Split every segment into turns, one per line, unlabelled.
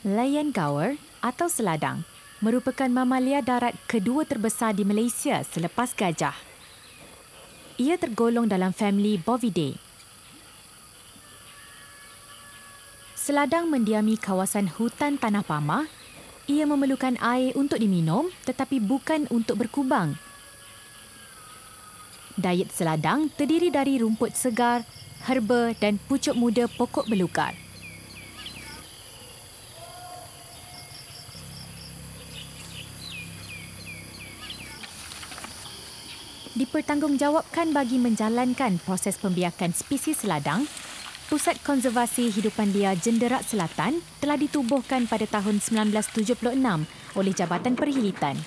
Lion gaur atau seladang merupakan mamalia darat kedua terbesar di Malaysia selepas gajah. Ia tergolong dalam famili Bovidae. Seladang mendiami kawasan hutan tanah pamah. Ia memerlukan air untuk diminum tetapi bukan untuk berkubang. Diet seladang terdiri dari rumput segar, herba dan pucuk muda pokok belukar. Dipertanggungjawabkan bagi menjalankan proses pembiakan spesies seladang, Pusat Konservasi Hidupan Liar Jenderak Selatan telah ditubuhkan pada tahun 1976 oleh Jabatan Perkhidmatan.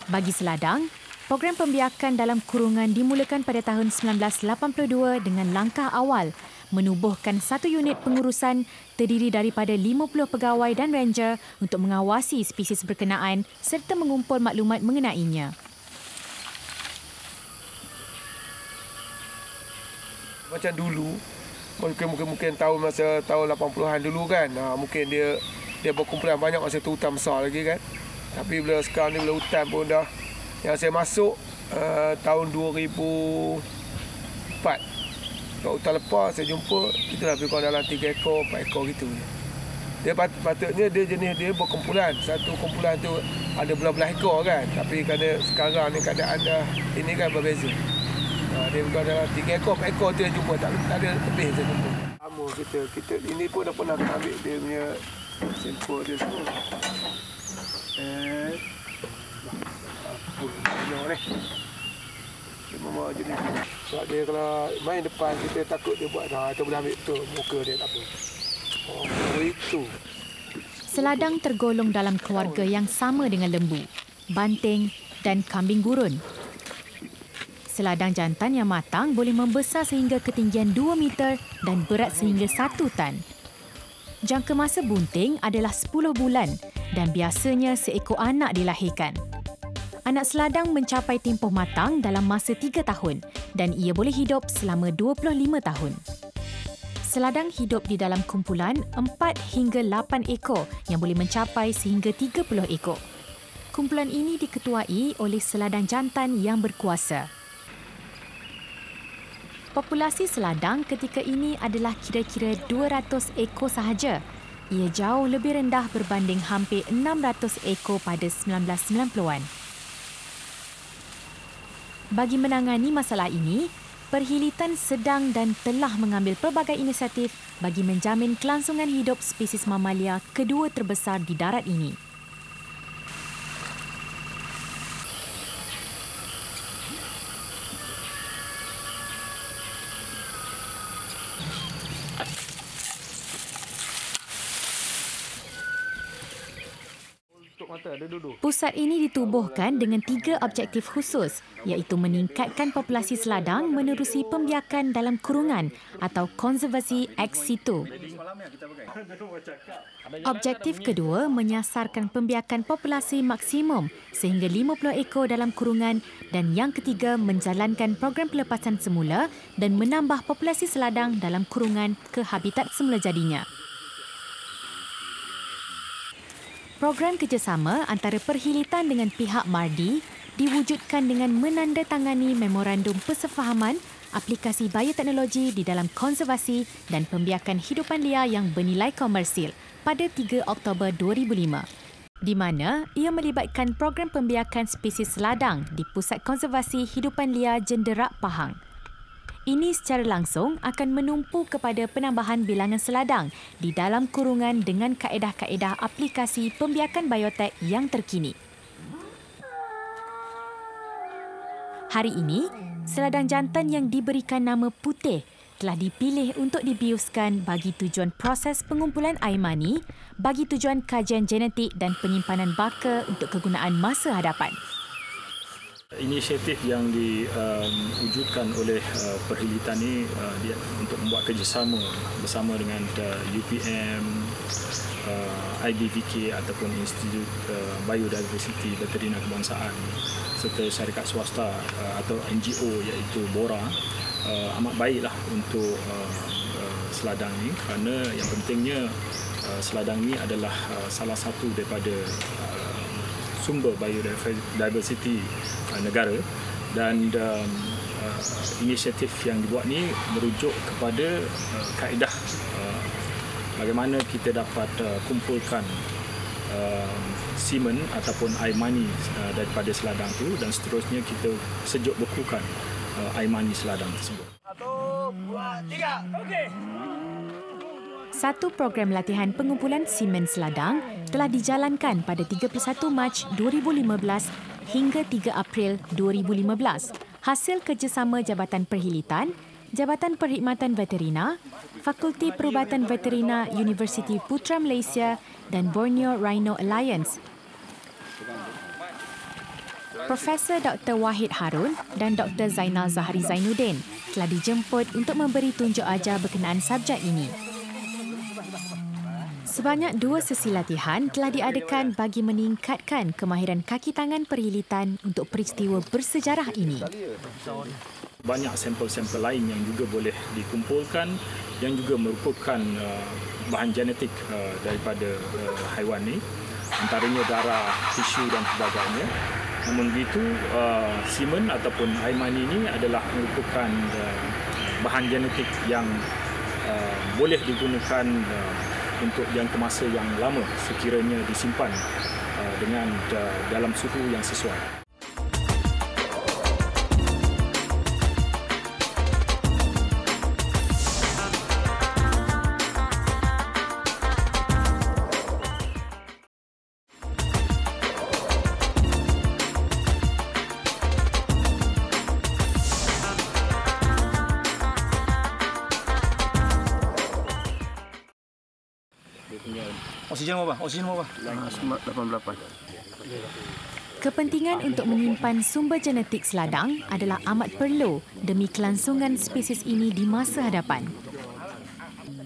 Bagi seladang, program pembiakan dalam kurungan dimulakan pada tahun 1982 dengan langkah awal menubuhkan satu unit pengurusan terdiri daripada 50 pegawai dan ranger untuk mengawasi spesies berkenaan serta mengumpul maklumat mengenainya.
Macam dulu, mungkin masa tahun 80-an dulu kan, mungkin dia berkumpulan banyak masa tu hutan besar lagi kan. Tapi bila sekarang ni bila hutan pun dah, yang saya masuk tahun 2004. Kat hutan lepas saya jumpa, itulah lebih kurang dalam 3 ekor, 4 ekor gitu. Dia patutnya dia jenis dia berkumpulan. Satu kumpulan tu ada belah-belah ekor kan. Tapi kerana sekarang ni keadaan dah ini kan berbeza. Dia bukan dalam 3 ekor, 4 ekor tu yang jumpa. Tak ada lebih saya jumpa. Lama kita ini pun dah pernah ambil dia punya sampel dia semua. Banyak ni. Dia memang jenis. Sebab dia kalau main depan, kita takut dia buat dah. Kita boleh ambil betul muka dia tak apa. Oh, itu.
Seladang tergolong dalam keluarga yang sama dengan lembu, banting dan kambing gurun. Seladang jantan yang matang boleh membesar sehingga ketinggian 2 meter dan berat sehingga 1 tan. Jangka masa bunting adalah 10 bulan dan biasanya seekor anak dilahirkan. Anak seladang mencapai tempoh matang dalam masa 3 tahun dan ia boleh hidup selama 25 tahun. Seladang hidup di dalam kumpulan 4 hingga 8 ekor yang boleh mencapai sehingga 30 ekor. Kumpulan ini diketuai oleh seladang jantan yang berkuasa. Populasi seladang ketika ini adalah kira-kira 200 ekor sahaja. Ia jauh lebih rendah berbanding hampir 600 ekor pada 1990-an. Bagi menangani masalah ini, Perkhidmatan sedang dan telah mengambil pelbagai inisiatif bagi menjamin kelangsungan hidup spesies mamalia kedua terbesar di darat ini. Pusat ini ditubuhkan dengan 3 objektif khusus, iaitu meningkatkan populasi seladang menerusi pembiakan dalam kurungan atau konservasi ex situ. Objektif kedua menyasarkan pembiakan populasi maksimum sehingga 50 ekor dalam kurungan dan yang ketiga menjalankan program pelepasan semula dan menambah populasi seladang dalam kurungan ke habitat semula jadinya. Program kerjasama antara Perkhidmatan dengan pihak MARDI diwujudkan dengan menandatangani Memorandum Persefahaman aplikasi bioteknologi di dalam konservasi dan pembiakan hidupan liar yang bernilai komersil pada 3 Oktober 2005, di mana ia melibatkan program pembiakan spesies seladang di Pusat Konservasi Hidupan Liar Jenderak Pahang. Ini secara langsung akan menumpu kepada penambahan bilangan seladang di dalam kurungan dengan kaedah-kaedah aplikasi pembiakan biotek yang terkini. Hari ini, seladang jantan yang diberikan nama Putih telah dipilih untuk dibiuskan bagi tujuan proses pengumpulan air mani, bagi tujuan kajian genetik dan penyimpanan baka untuk kegunaan masa hadapan.
Inisiatif yang diwujudkan oleh Perkhidmatan ini untuk membuat kerjasama bersama dengan UPM, IBVK ataupun Institut Biodiversity Veterina Kebangsaan serta syarikat swasta atau NGO iaitu BORA amat baiklah untuk seladang ini, kerana yang pentingnya seladang ini adalah salah satu daripada sumber biodiversity negara, dan inisiatif yang dibuat ni merujuk kepada kaedah bagaimana kita dapat kumpulkan semen ataupun air mani daripada seladang itu, dan seterusnya kita sejuk bekukan air mani seladang tersebut.
1, 2, 3, okey.
Satu program latihan pengumpulan semen seladang telah dijalankan pada 31 Mac 2015 hingga 3 April 2015. Hasil kerjasama Jabatan Perhilitan, Jabatan Perkhidmatan Veterina, Fakulti Perubatan Veterina Universiti Putra Malaysia dan Borneo Rhino Alliance. Profesor Dr. Wahid Harun dan Dr. Zainal Zahari Zainuddin telah dijemput untuk memberi tunjuk ajar berkenaan subjek ini. Sebanyak 2 sesi latihan telah diadakan bagi meningkatkan kemahiran kaki tangan perhilitan untuk peristiwa bersejarah ini.
Banyak sampel-sampel lain yang juga boleh dikumpulkan yang juga merupakan bahan genetik daripada haiwan ini, antaranya darah, tisu dan sebagainya. Namun begitu, semen ataupun air mani ini adalah merupakan bahan genetik yang boleh digunakan untuk jangka masa yang lama sekiranya disimpan dengan dalam suhu yang sesuai.
Oksigen berapa? Oksigen berapa? 88.
Kepentingan untuk menyimpan sumber genetik seladang adalah amat perlu demi kelangsungan spesies ini di masa hadapan.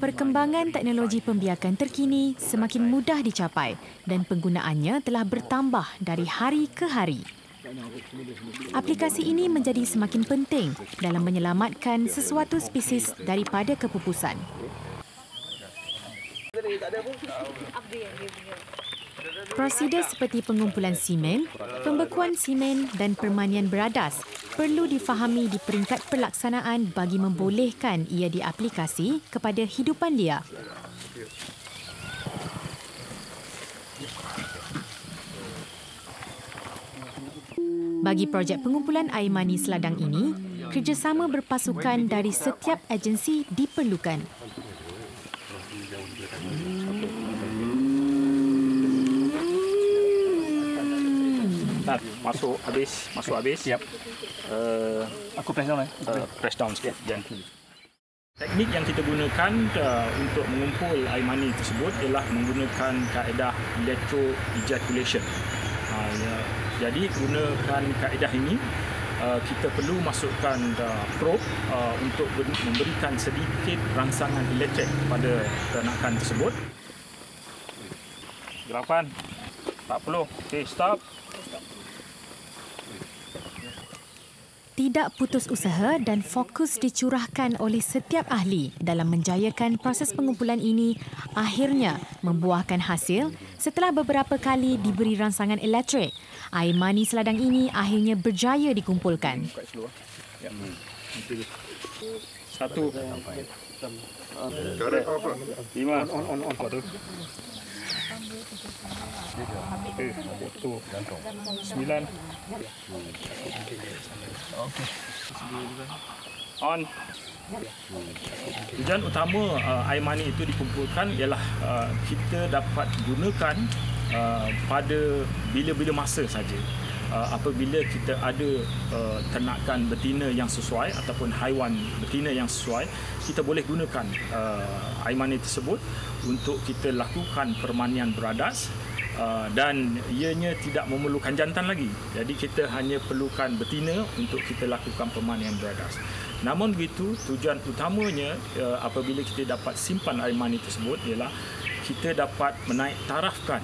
Perkembangan teknologi pembiakan terkini semakin mudah dicapai dan penggunaannya telah bertambah dari hari ke hari. Aplikasi ini menjadi semakin penting dalam menyelamatkan sesuatu spesies daripada kepupusan. Prosedur seperti pengumpulan semen, pembekuan semen dan permanian beradas perlu difahami di peringkat pelaksanaan bagi membolehkan ia diaplikasi kepada hidupan liar. Bagi projek pengumpulan air mani seladang ini, kerjasama berpasukan dari setiap agensi diperlukan.
Masuk habis. Siap.
Aku press down
Press down sikit. Teknik yang kita gunakan untuk mengumpul air mani tersebut ialah menggunakan kaedah electro-ejaculation. Jadi gunakan kaedah ini, kita perlu masukkan probe untuk memberikan sedikit rangsangan elektrik pada ternakan tersebut. Gerakan 40. Okey, stop.
Tidak putus usaha dan fokus dicurahkan oleh setiap ahli dalam menjayakan proses pengumpulan ini akhirnya membuahkan hasil setelah beberapa kali diberi rangsangan elektrik. Air mani seladang ini akhirnya berjaya dikumpulkan.
1 5 on. Okey, 9. Okey. On. Tujuan utama air mani itu dikumpulkan ialah kita dapat gunakan pada bila-bila masa saja. Apabila kita ada ternakan betina yang sesuai ataupun haiwan betina yang sesuai, kita boleh gunakan air mani tersebut untuk kita lakukan permanian beradas, dan ianya tidak memerlukan jantan lagi. Jadi kita hanya perlukan betina untuk kita lakukan permanian beradas. Namun begitu, tujuan utamanya apabila kita dapat simpan air mani tersebut ialah kita dapat menaik tarafkan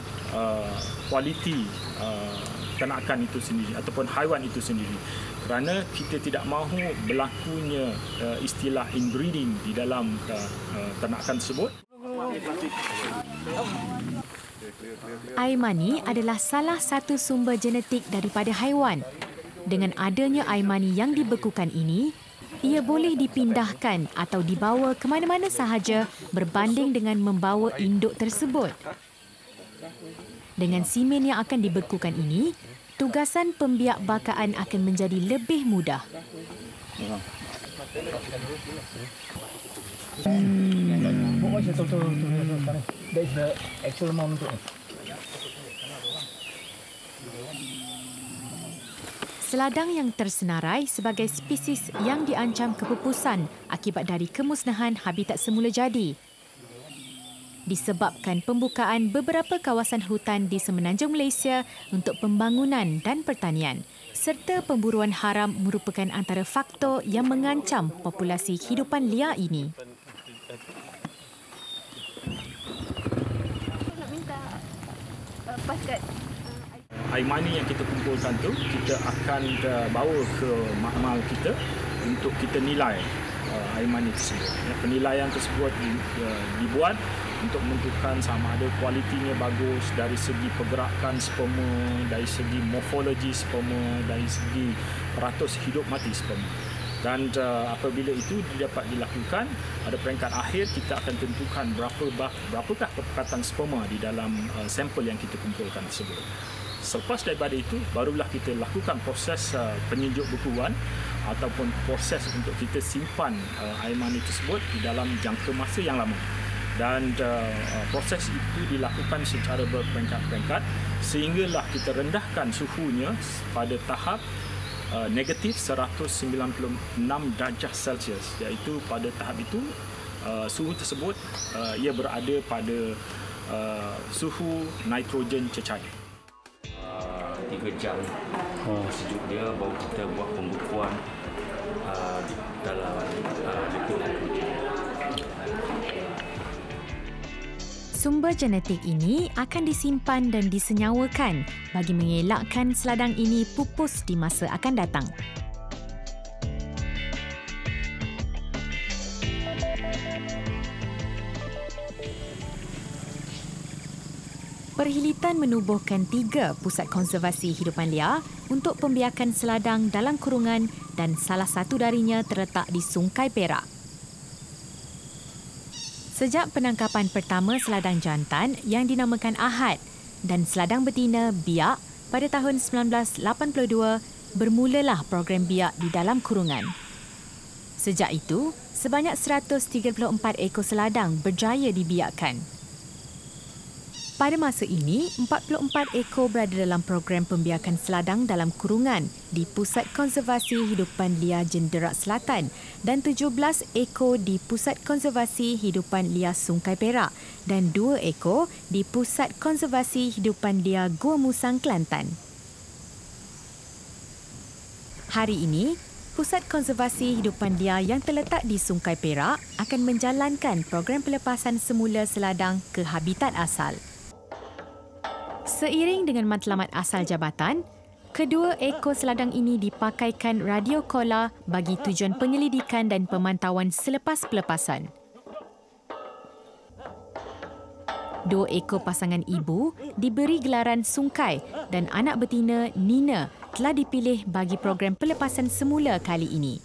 kualiti ternakan itu sendiri ataupun haiwan itu sendiri. Kerana kita tidak mahu berlakunya istilah inbreeding di dalam ternakan tersebut.
Air mani adalah salah satu sumber genetik daripada haiwan. Dengan adanya air mani yang dibekukan ini, ia boleh dipindahkan atau dibawa ke mana-mana sahaja berbanding dengan membawa induk tersebut. Dengan semen yang akan dibekukan ini, tugasan pembiakbakaan akan menjadi lebih mudah. Seladang yang tersenarai sebagai spesies yang diancam kepupusan akibat dari kemusnahan habitat semula jadi. Disebabkan pembukaan beberapa kawasan hutan di semenanjung Malaysia untuk pembangunan dan pertanian, serta pemburuan haram merupakan antara faktor yang mengancam populasi hidupan liar ini.
Nak minta basket.
Air mani yang kita kumpulkan tu kita akan bawa ke makmal kita untuk kita nilai air mani tersebut. Penilaian tersebut dibuat untuk menentukan sama ada kualitinya bagus dari segi pergerakan sperma, dari segi morfologi sperma, dari segi peratus hidup mati sperma. Dan apabila itu dapat dilakukan, pada peringkat akhir kita akan tentukan berapakah kepekatan sperma di dalam sampel yang kita kumpulkan tersebut. Selepas daripada itu, barulah kita lakukan proses penyejuk bekuan ataupun proses untuk kita simpan air mani tersebut di dalam jangka masa yang lama. Dan proses itu dilakukan secara berperingkat-peringkat sehinggalah kita rendahkan suhunya pada tahap negatif 196 darjah Celsius, iaitu pada tahap itu suhu tersebut ia berada pada suhu nitrogen cecair.
3 jam sejuk dia baru kita buat pembekuan dalam liquid nitrogen.
Sumber genetik ini akan disimpan dan disenyawakan bagi mengelakkan seladang ini pupus di masa akan datang. Perhilitan menubuhkan 3 pusat konservasi hidupan liar untuk pembiakan seladang dalam kurungan dan salah satu darinya terletak di Sungai Perak. Sejak penangkapan pertama seladang jantan yang dinamakan Ahad dan seladang betina Biak pada tahun 1982, bermulalah program biak di dalam kurungan. Sejak itu, sebanyak 134 ekor seladang berjaya dibiakkan. Pada masa ini, 44 ekor berada dalam program pembiakan seladang dalam kurungan di Pusat Konservasi Hidupan Liar Jenderak Selatan dan 17 ekor di Pusat Konservasi Hidupan Liar Sungai Perak dan 2 ekor di Pusat Konservasi Hidupan Liar Gua Musang, Kelantan. Hari ini, Pusat Konservasi Hidupan Liar yang terletak di Sungai Perak akan menjalankan program pelepasan semula seladang ke habitat asal. Seiring dengan matlamat asal jabatan, kedua ekor seladang ini dipakaikan radio collar bagi tujuan penyelidikan dan pemantauan selepas pelepasan. 2 ekor pasangan ibu diberi gelaran Sungkai dan anak betina Nina telah dipilih bagi program pelepasan semula kali ini.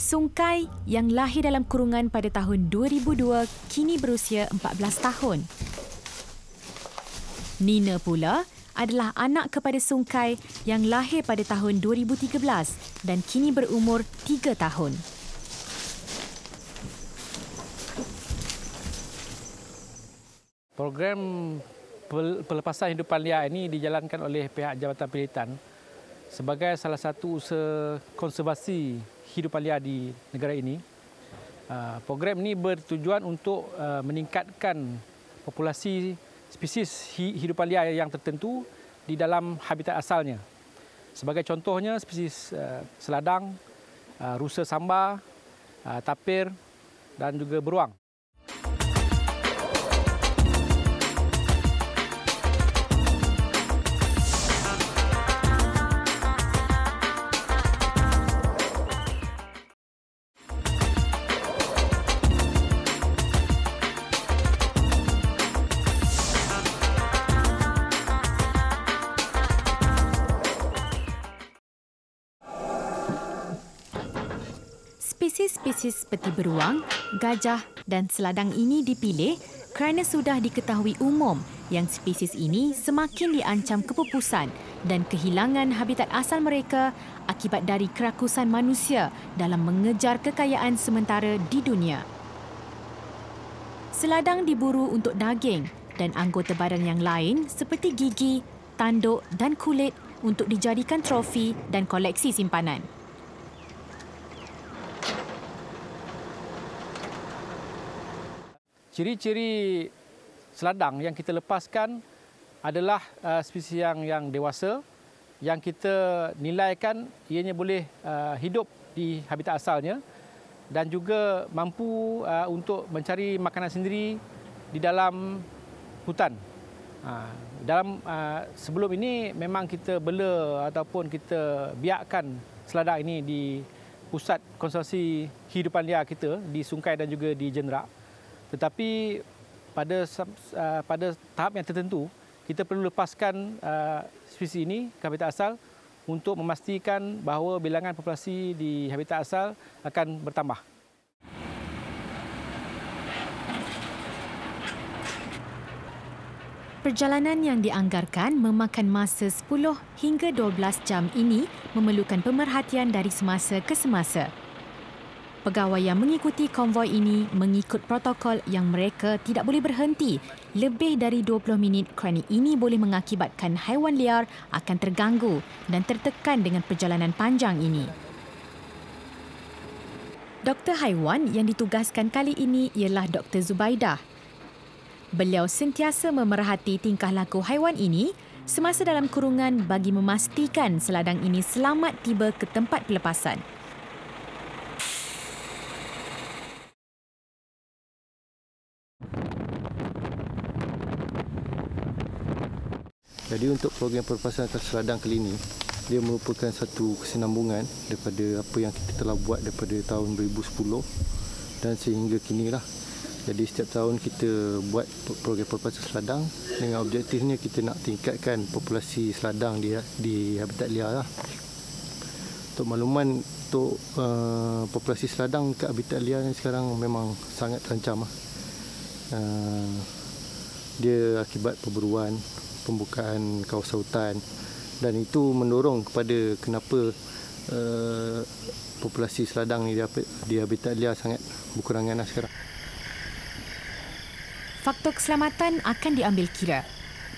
Sungkai yang lahir dalam kurungan pada tahun 2002 kini berusia 14 tahun. Nina pula adalah anak kepada Sungkai yang lahir pada tahun 2013 dan kini berumur 3 tahun.
Program pelepasan hidupan liar ini dijalankan oleh pihak Jabatan Penelitian sebagai salah satu usaha konservasi hidupan liar di negara ini. Program ini bertujuan untuk meningkatkan populasi spesies hidupan liar yang tertentu di dalam habitat asalnya. Sebagai contohnya spesies seladang, rusa sambar, tapir dan juga beruang.
Spesies-spesies seperti beruang, gajah dan seladang ini dipilih kerana sudah diketahui umum yang spesies ini semakin diancam kepupusan dan kehilangan habitat asal mereka akibat dari kerakusan manusia dalam mengejar kekayaan sementara di dunia. Seladang diburu untuk daging dan anggota badan yang lain seperti gigi, tanduk dan kulit untuk dijadikan trofi dan koleksi simpanan.
Ciri-ciri seladang yang kita lepaskan adalah spesies yang dewasa, yang kita nilaikan ianya boleh hidup di habitat asalnya dan juga mampu untuk mencari makanan sendiri di dalam hutan. Sebelum ini memang kita bela ataupun kita biarkan seladang ini di pusat konservasi hidupan liar kita di Sungkai dan juga di Jenrak. Tetapi pada tahap yang tertentu, kita perlu lepaskan spesies ini ke habitat asal untuk memastikan bahawa bilangan populasi di habitat asal akan bertambah.
Perjalanan yang dianggarkan memakan masa 10 hingga 12 jam ini memerlukan pemerhatian dari semasa ke semasa. Pegawai yang mengikuti konvoi ini mengikut protokol yang mereka tidak boleh berhenti lebih dari 20 minit kerana ini boleh mengakibatkan haiwan liar akan terganggu dan tertekan dengan perjalanan panjang ini. Doktor haiwan yang ditugaskan kali ini ialah Dr. Zubaidah. Beliau sentiasa memerhati tingkah laku haiwan ini semasa dalam kurungan bagi memastikan seladang ini selamat tiba ke tempat pelepasan.
Jadi untuk program pelepasan atas seladang kali ini, dia merupakan satu kesinambungan daripada apa yang kita telah buat daripada tahun 2010 dan sehingga kini lah. Jadi setiap tahun kita buat program pelepasan seladang dengan objektifnya kita nak tingkatkan populasi seladang di habitat liar lah. Untuk makluman, untuk populasi seladang kat habitat liar yang sekarang memang sangat terancam lah. Dia akibat perburuan, pembukaan kawasan hutan dan itu mendorong kepada kenapa populasi seladang di habitat liar sangat berkurangan sekarang.
Faktor keselamatan akan diambil kira.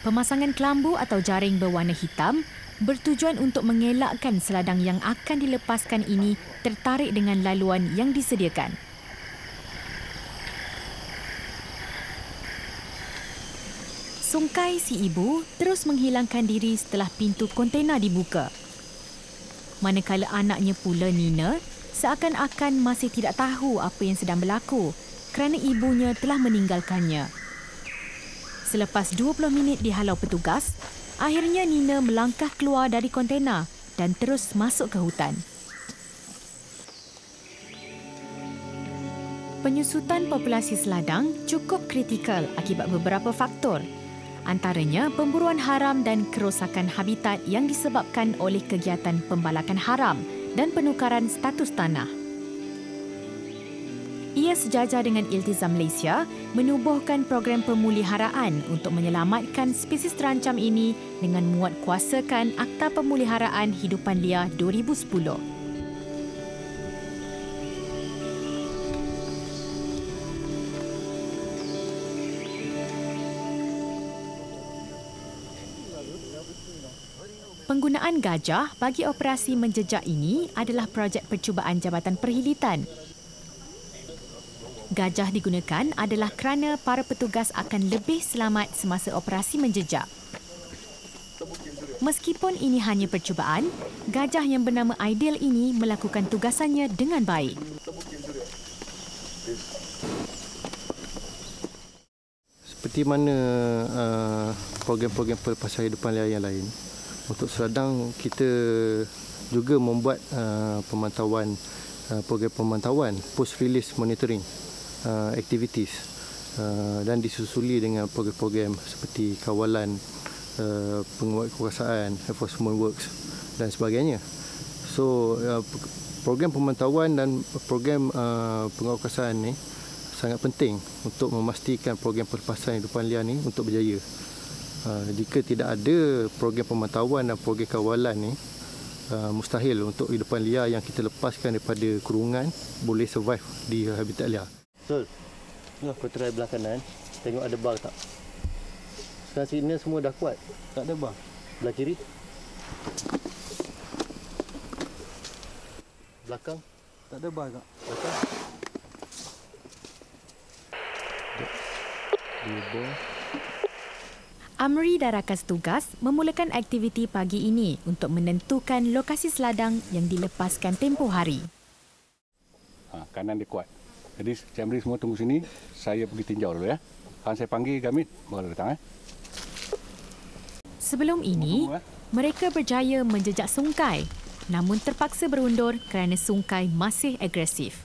Pemasangan kelambu atau jaring berwarna hitam bertujuan untuk mengelakkan seladang yang akan dilepaskan ini tertarik dengan laluan yang disediakan. Sungkai si ibu terus menghilangkan diri setelah pintu kontena dibuka. Manakala anaknya pula Nina seakan-akan masih tidak tahu apa yang sedang berlaku kerana ibunya telah meninggalkannya. Selepas 20 minit dihalau petugas, akhirnya Nina melangkah keluar dari kontena dan terus masuk ke hutan. Penyusutan populasi seladang cukup kritikal akibat beberapa faktor. Antaranya pemburuan haram dan kerosakan habitat yang disebabkan oleh kegiatan pembalakan haram dan penukaran status tanah. Ia sejajar dengan Iltizam Malaysia menubuhkan program pemuliharaan untuk menyelamatkan spesies terancam ini dengan menguatkuasakan Akta Pemuliharaan Hidupan Liar 2010. Penggunaan gajah bagi operasi menjejak ini adalah projek percubaan Jabatan Perhilitan. Gajah digunakan adalah kerana para petugas akan lebih selamat semasa operasi menjejak. Meskipun ini hanya percubaan, gajah yang bernama Aidil ini melakukan tugasannya dengan baik.
Seperti mana program-program pelepasan hidupan liar yang lain, untuk seladang kita juga membuat pemantauan, program pemantauan post-release monitoring activities dan disusuli dengan program-program seperti kawalan, penguatkuasaan, enforcement works dan sebagainya. So program pemantauan dan program pengawasan ni sangat penting untuk memastikan program pelepasan hidupan liar ni untuk berjaya. Jika tidak ada program pemantauan dan program kawalan ni, mustahil untuk hidupan liar yang kita lepaskan daripada kurungan boleh survive di habitat liar.
Betul. Ni aku try belah kanan, tengok ada bar tak? Sekarang sini semua dah kuat, tak ada bar. Belah kiri. Belakang tak ada bar tak? Belakang.
Amri dan rakan setugas memulakan aktiviti pagi ini untuk menentukan lokasi seladang yang dilepaskan tempoh hari.
Kanan dia kuat. Jadi Cik Amri semua tunggu sini, saya pergi tinjau dulu ya. Kalau saya panggil Gamit, baru datang.
Sebelum ini, mereka berjaya menjejak sungkai, namun terpaksa berundur kerana sungkai masih agresif.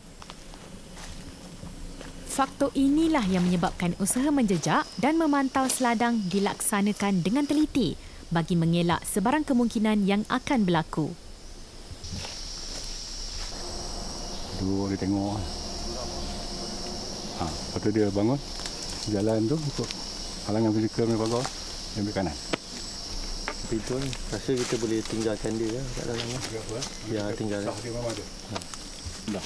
Faktor inilah yang menyebabkan usaha menjejak dan memantau seladang dilaksanakan dengan teliti bagi mengelak sebarang kemungkinan yang akan berlaku.
Dulu dia tengok. Lepas tu dia bangun jalan tu untuk halangan fizikal ni bagus, dia ambil kanan.
Tapi tu rasa kita boleh tinggalkan dia kat dalam. Ya, tinggalkan.
Dah.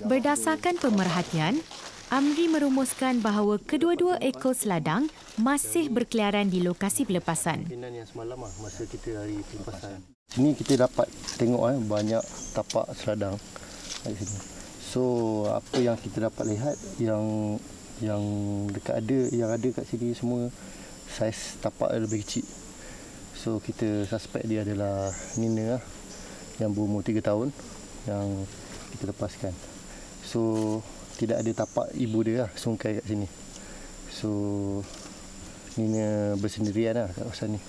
Berdasarkan pemerhatian, Amri merumuskan bahawa kedua-dua ekor seladang masih berkeliaran di lokasi pelepasan.
Yang semalam masa kita hari pelepasan. Sini kita dapat tengok banyak tapak seladang kat sini. So apa yang kita dapat lihat yang ada kat sini semua saiz tapak lebih kecil. So kita suspek dia adalah nina yang berumur 3 tahun yang kita lepaskan. So tidak ada tapak ibu dia sungkai kat sini. So nina bersendirian kat kawasan ni.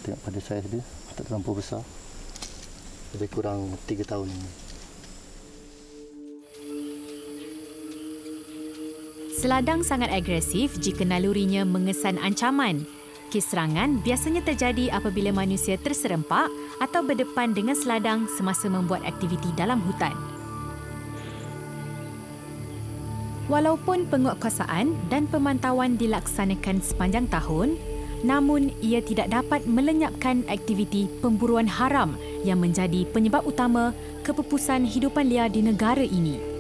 Tengok pada saiz dia tak terlampau besar. Lebih kurang 3 tahun ini.
Seladang sangat agresif jika nalurinya mengesan ancaman. Kes serangan biasanya terjadi apabila manusia terserempak atau berdepan dengan seladang semasa membuat aktiviti dalam hutan. Walaupun penguatkuasaan dan pemantauan dilaksanakan sepanjang tahun, namun ia tidak dapat melenyapkan aktiviti pemburuan haram yang menjadi penyebab utama kepupusan hidupan liar di negara ini.